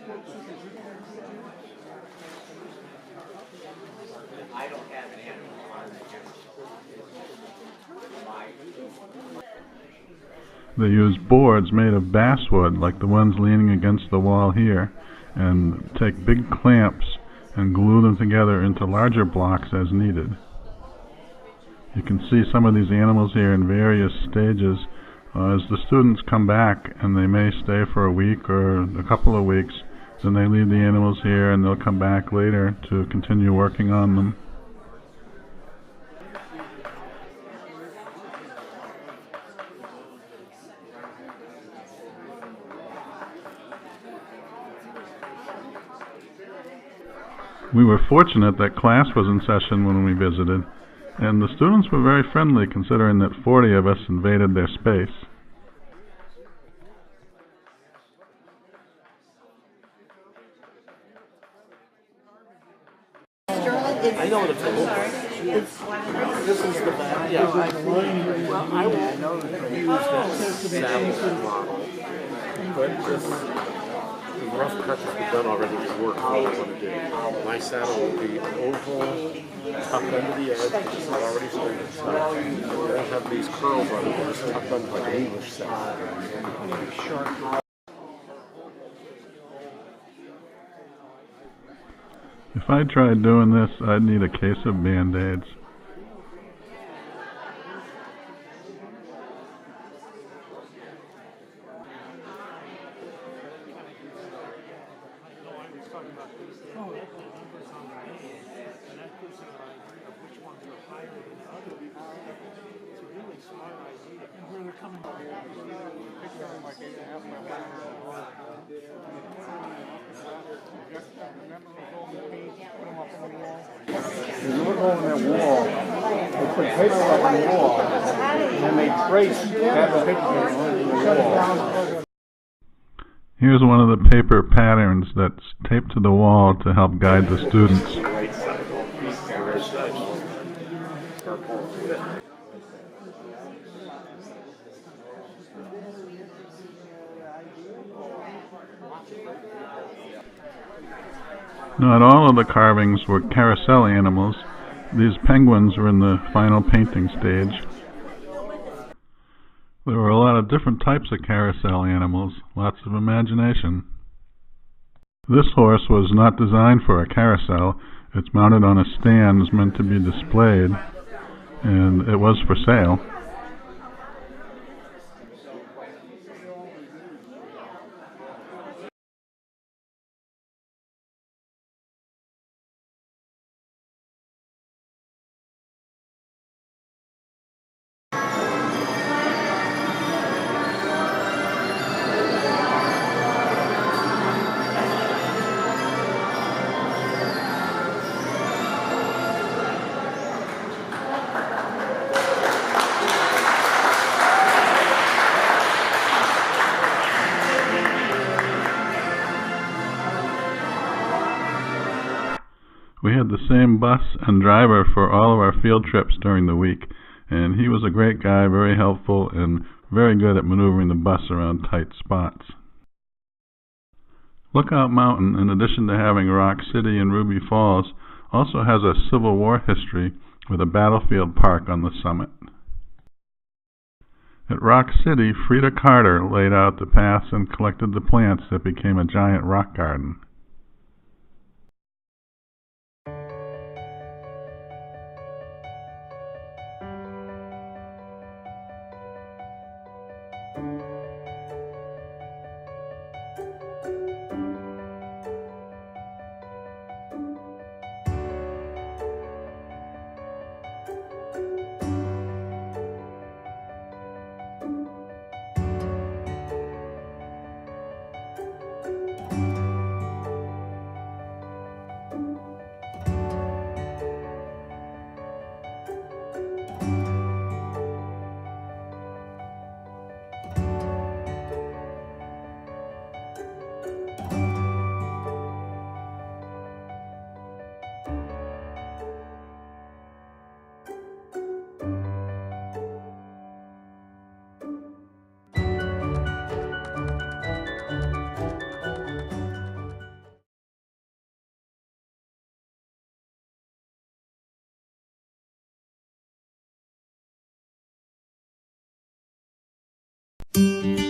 I don't have an animal on it. They use boards made of basswood, like the ones leaning against the wall here, and take big clamps and glue them together into larger blocks as needed. You can see some of these animals here in various stages. As the students come back, and they may stay for a week or a couple of weeks, then they leave the animals here and they'll come back later to continue working on them. We were fortunate that class was in session when we visited, and the students were very friendly considering that 40 of us invaded their space. I know what it's called. This is the back. Yeah, I won't know that they use that saddle model, but the rough cuts have been done already. It works what I want to do. My saddle will be oval, tucked under the edge, which is already started. So they'll have these curls on it, just tucked under like an English saddle. If I tried doing this, I'd need a case of Band-Aids. You look on that wall, they put paper up on the wall, and then they trace that picture on the wall. Here's one of the paper patterns that's taped to the wall to help guide the students. Not all of the carvings were carousel animals. These penguins were in the final painting stage. There were a lot of different types of carousel animals, lots of imagination. This horse was not designed for a carousel. It's mounted on a stand, is meant to be displayed, and it was for sale. We had the same bus and driver for all of our field trips during the week, and he was a great guy, very helpful, and very good at maneuvering the bus around tight spots. Lookout Mountain, in addition to having Rock City and Ruby Falls, also has a Civil War history with a battlefield park on the summit. At Rock City, Frida Carter laid out the paths and collected the plants that became a giant rock garden. Bye.